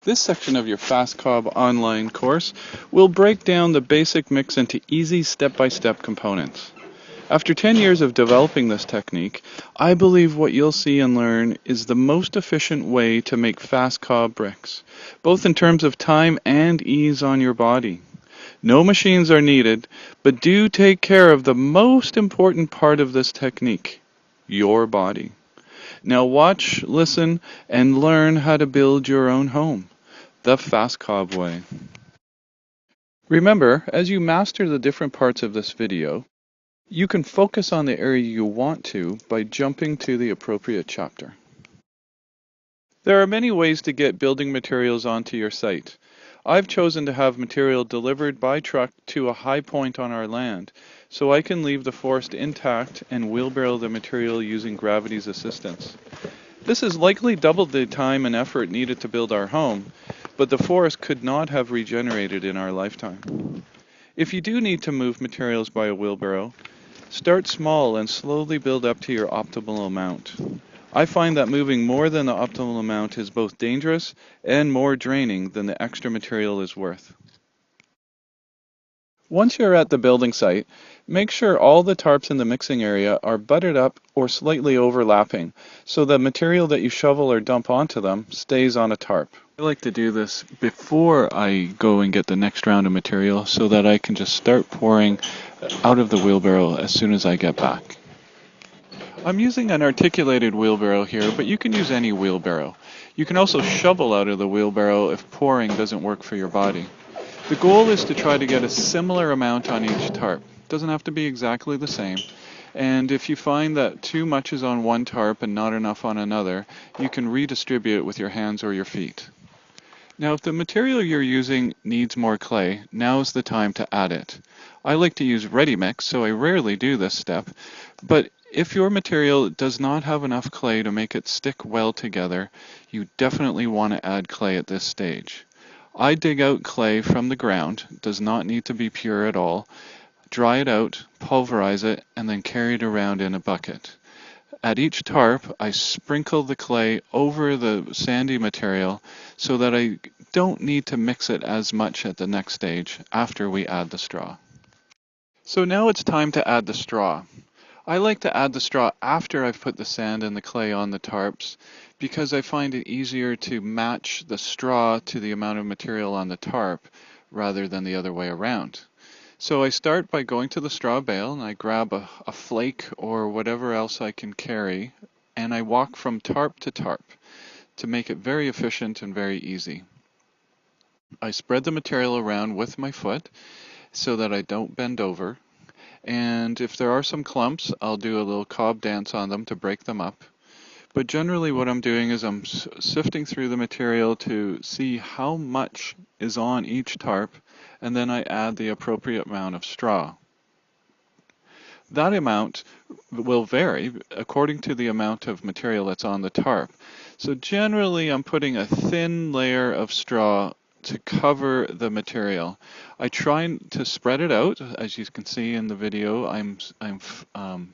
This section of your FastCobb online course will break down the basic mix into easy step-by-step components. After 10 years of developing this technique, I believe what you'll see and learn is the most efficient way to make FastCobb bricks, both in terms of time and ease on your body. No machines are needed, but do take care of the most important part of this technique, your body. Now watch, listen, and learn how to build your own home. The FastCobb way. Remember, as you master the different parts of this video, you can focus on the area you want to by jumping to the appropriate chapter. There are many ways to get building materials onto your site. I've chosen to have material delivered by truck to a high point on our land, so I can leave the forest intact and wheelbarrow the material using gravity's assistance. This has likely doubled the time and effort needed to build our home, but the forest could not have regenerated in our lifetime. If you do need to move materials by a wheelbarrow, start small and slowly build up to your optimal amount. I find that moving more than the optimal amount is both dangerous and more draining than the extra material is worth. Once you're at the building site, make sure all the tarps in the mixing area are buttered up or slightly overlapping, so the material that you shovel or dump onto them stays on a tarp. I like to do this before I go and get the next round of material so that I can just start pouring out of the wheelbarrow as soon as I get back. I'm using an articulated wheelbarrow here, but you can use any wheelbarrow. You can also shovel out of the wheelbarrow if pouring doesn't work for your body. The goal is to try to get a similar amount on each tarp. It doesn't have to be exactly the same. And if you find that too much is on one tarp and not enough on another, you can redistribute it with your hands or your feet. Now, if the material you're using needs more clay, now's the time to add it. I like to use ready mix, so I rarely do this step, but if your material does not have enough clay to make it stick well together, you definitely want to add clay at this stage. I dig out clay from the ground, does not need to be pure at all, dry it out, pulverize it, and then carry it around in a bucket. At each tarp, I sprinkle the clay over the sandy material so that I don't need to mix it as much at the next stage after we add the straw. So now it's time to add the straw. I like to add the straw after I've put the sand and the clay on the tarps because I find it easier to match the straw to the amount of material on the tarp rather than the other way around. So I start by going to the straw bale and I grab a flake or whatever else I can carry and I walk from tarp to tarp to make it very efficient and very easy. I spread the material around with my foot so that I don't bend over, and if there are some clumps, I'll do a little cob dance on them to break them up. But generally what I'm doing is I'm sifting through the material to see how much is on each tarp, and then I add the appropriate amount of straw. That amount will vary according to the amount of material that's on the tarp. So generally I'm putting a thin layer of straw to cover the material. I try to spread it out. As you can see in the video, I'm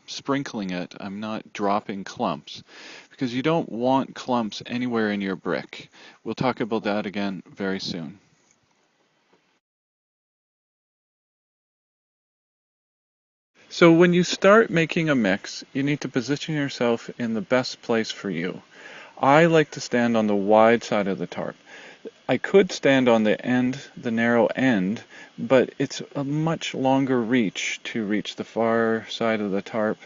sprinkling it. I'm not dropping clumps because you don't want clumps anywhere in your brick. We'll talk about that again very soon. So when you start making a mix, you need to position yourself in the best place for you. I like to stand on the wide side of the tarp. I could stand on the narrow end, but it's a much longer reach to reach the far side of the tarp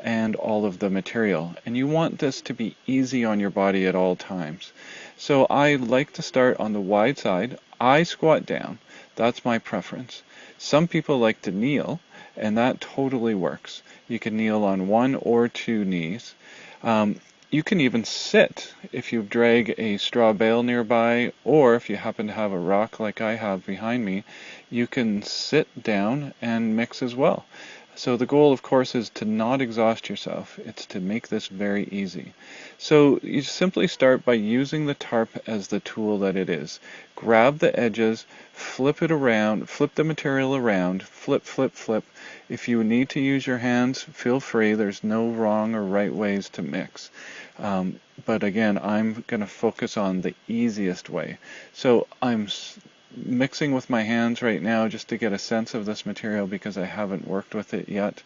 and all of the material. And you want this to be easy on your body at all times. So I like to start on the wide side. I squat down. That's my preference. Some people like to kneel, and that totally works. You can kneel on one or two knees. You can even sit if you drag a straw bale nearby, or if you happen to have a rock like I have behind me, you can sit down and mix as well. So the goal, of course, is to not exhaust yourself. It's to make this very easy. So you simply start by using the tarp as the tool that it is. Grab the edges, flip it around, flip the material around, flip, flip, flip. If you need to use your hands, feel free. There's no wrong or right ways to mix. But again, I'm going to focus on the easiest way. So I'm mixing with my hands right now just to get a sense of this material because I haven't worked with it yet,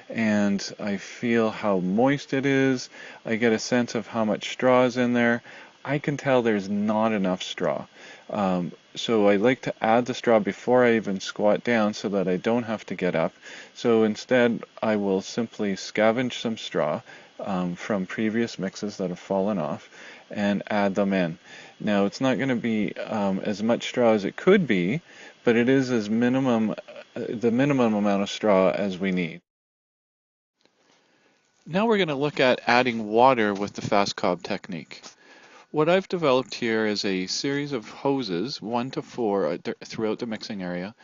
and I feel how moist it is. I get a sense of how much straw is in there. I can tell there's not enough straw, so I like to add the straw before I even squat down so that I don't have to get up. So instead I will simply scavenge some straw from previous mixes that have fallen off and add them in. Now it's not going to be as much straw as it could be, but it is the minimum amount of straw as we need. Now we're going to look at adding water with the fast cob technique. What I've developed here is a series of hoses, 1 to 4 throughout the mixing area,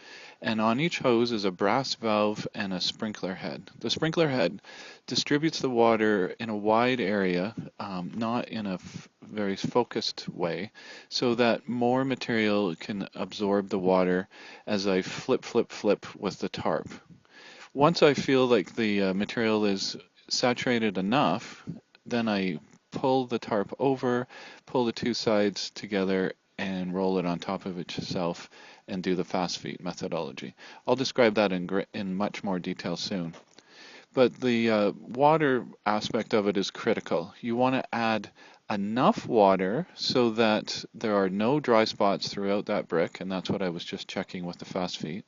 and on each hose is a brass valve and a sprinkler head. The sprinkler head distributes the water in a wide area, not in a very focused way, so that more material can absorb the water as I flip, flip, flip with the tarp. Once I feel like the material is saturated enough, then I pull the tarp over, pull the two sides together, and roll it on top of itself and do the fast feet methodology. I'll describe that in much more detail soon. But the water aspect of it is critical. You want to add enough water so that there are no dry spots throughout that brick, and that's what I was just checking with the fast feet.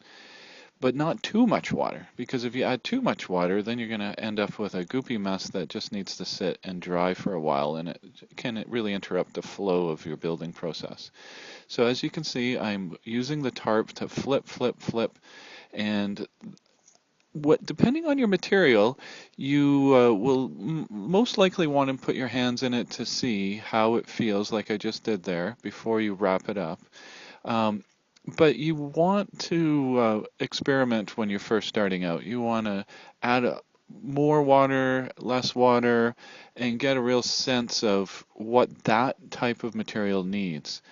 But not too much water, because if you add too much water, then you're going to end up with a goopy mess that just needs to sit and dry for a while, and it can really interrupt the flow of your building process. So as you can see, I'm using the tarp to flip, flip, flip, and depending on your material, you will most likely want to put your hands in it to see how it feels, like I just did there, before you wrap it up. But you want to experiment when you're first starting out. You want to add more water, less water, and get a real sense of what that type of material needs.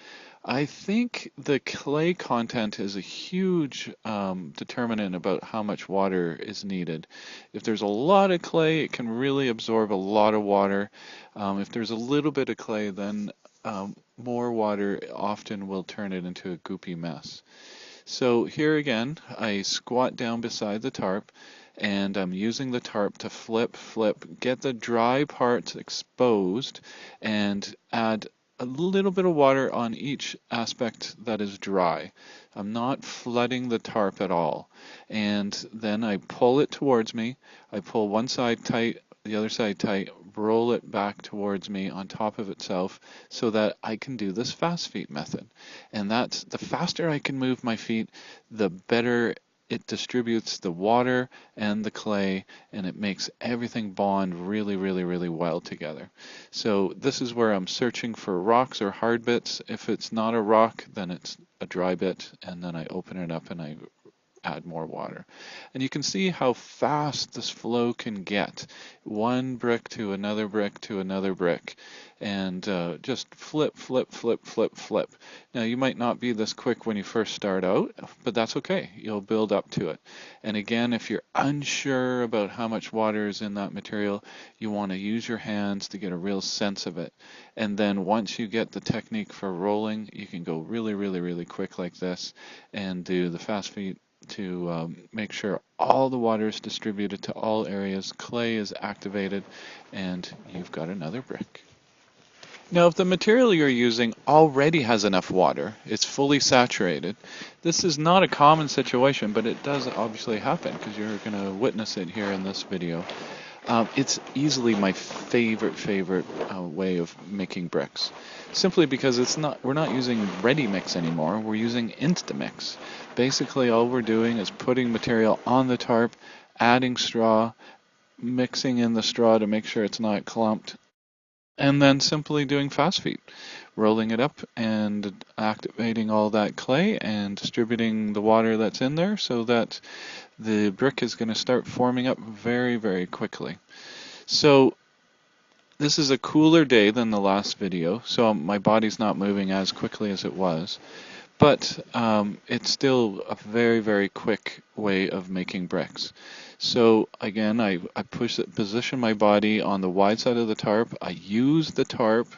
I think the clay content is a huge determinant about how much water is needed. If there's a lot of clay, it can really absorb a lot of water. If there's a little bit of clay, then more water often will turn it into a goopy mess. So here again, I squat down beside the tarp and I'm using the tarp to flip, flip, get the dry parts exposed and add a little bit of water on each aspect that is dry. I'm not flooding the tarp at all. And then I pull it towards me. I pull one side tight, the other side tight, roll it back towards me on top of itself so that I can do this fast feet method. And that's the faster I can move my feet, the better it distributes the water and the clay, and it makes everything bond really, really, really well together. So this is where I'm searching for rocks or hard bits. If it's not a rock, then it's a dry bit, and then I open it up and I add more water. And you can see how fast this flow can get. One brick to another brick to another brick. And just flip, flip, flip, flip, flip. Now you might not be this quick when you first start out, but that's okay. You'll build up to it. And again, if you're unsure about how much water is in that material, you want to use your hands to get a real sense of it. And then once you get the technique for rolling, you can go really, really, really quick like this and do the fast feet to make sure all the water is distributed to all areas, clay is activated, and you've got another brick. Now, if the material you're using already has enough water, it's fully saturated, this is not a common situation, but it does obviously happen because you're going to witness it here in this video. It's easily my favorite way of making bricks, simply because we're not using ready mix anymore, we're using Instamix. Basically all we're doing is putting material on the tarp, adding straw, mixing in the straw to make sure it's not clumped, And then simply doing fast feet, rolling it up and activating all that clay and distributing the water that's in there so that the brick is going to start forming up very, very quickly. So this is a cooler day than the last video, so my body's not moving as quickly as it was, but it's still a very, very quick way of making bricks. So again, I position my body on the wide side of the tarp. I use the tarp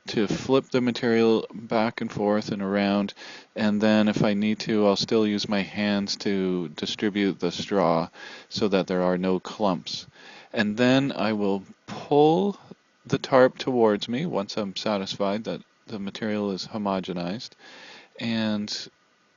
to flip the material back and forth and around, and then if I need to, I'll still use my hands to distribute the straw so that there are no clumps. And then I will pull the tarp towards me once I'm satisfied that the material is homogenized, and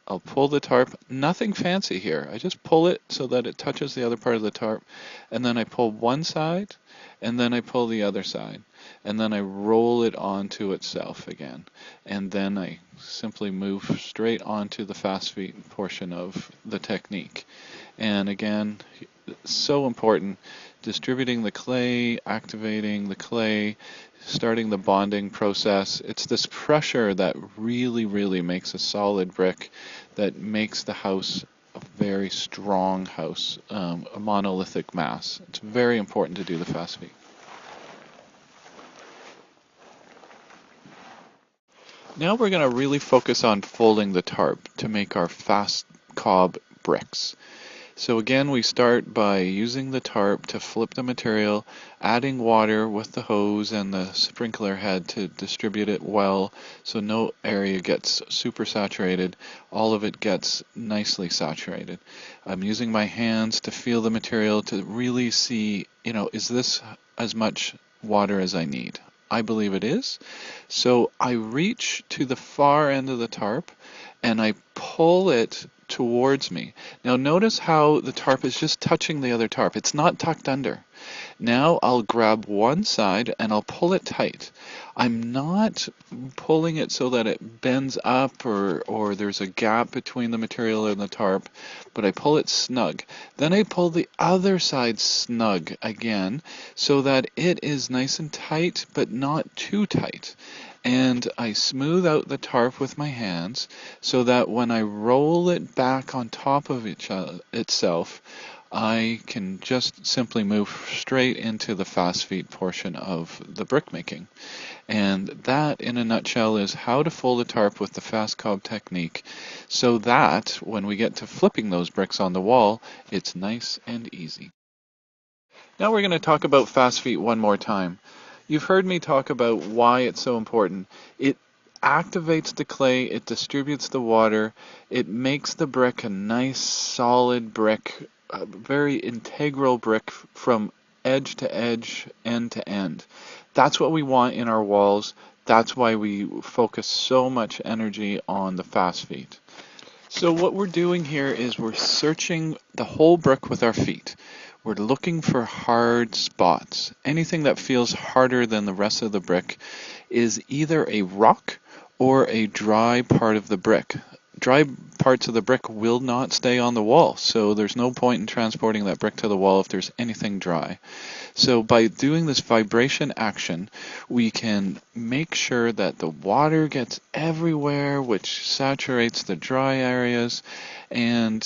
I'll pull the tarp, nothing fancy here. I just pull it so that it touches the other part of the tarp, and then I pull one side, and then I pull the other side, and then I roll it onto itself again. And then I simply move straight onto the fast feet portion of the technique. And again, so important, distributing the clay, activating the clay, starting the bonding process. It's this pressure that really, really makes a solid brick, that makes the house a very strong house, a monolithic mass. It's very important to do the fast feet. Now we're going to really focus on folding the tarp to make our fast cob bricks. So again, we start by using the tarp to flip the material, adding water with the hose and the sprinkler head to distribute it well so no area gets super saturated. All of it gets nicely saturated. I'm using my hands to feel the material to really see, is this as much water as I need? I believe it is. So I reach to the far end of the tarp and I pull it towards me. Now notice how the tarp is just touching the other tarp. It's not tucked under. Now I'll grab one side and I'll pull it tight. I'm not pulling it so that it bends up or there's a gap between the material and the tarp, but I pull it snug. Then I pull the other side snug again so that it is nice and tight but not too tight. And I smooth out the tarp with my hands so that when I roll it back on top of itself, I can just simply move straight into the fast feet portion of the brick making. And that, in a nutshell, is how to fold a tarp with the fast cob technique so that when we get to flipping those bricks on the wall, it's nice and easy. Now we're going to talk about fast feet one more time. You've heard me talk about why it's so important. It activates the clay, it distributes the water, it makes the brick a nice solid brick, a very integral brick from edge to edge, end to end. That's what we want in our walls. That's why we focus so much energy on the fast feet. So what we're doing here is we're searching the whole brick with our feet. We're looking for hard spots. Anything that feels harder than the rest of the brick is either a rock or a dry part of the brick. Dry parts of the brick will not stay on the wall, so there's no point in transporting that brick to the wall if there's anything dry. So by doing this vibration action, we can make sure that the water gets everywhere, which saturates the dry areas and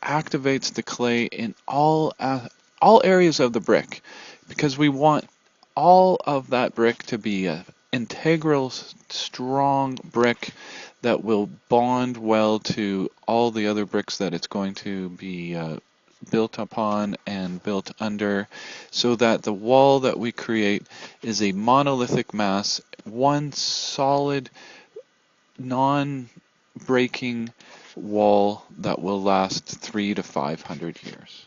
activates the clay in all areas of the brick, because we want all of that brick to be an integral, strong brick that will bond well to all the other bricks that it's going to be built upon and built under, so that the wall that we create is a monolithic mass, one solid, non-breaking wall that will last 300 to 500 years.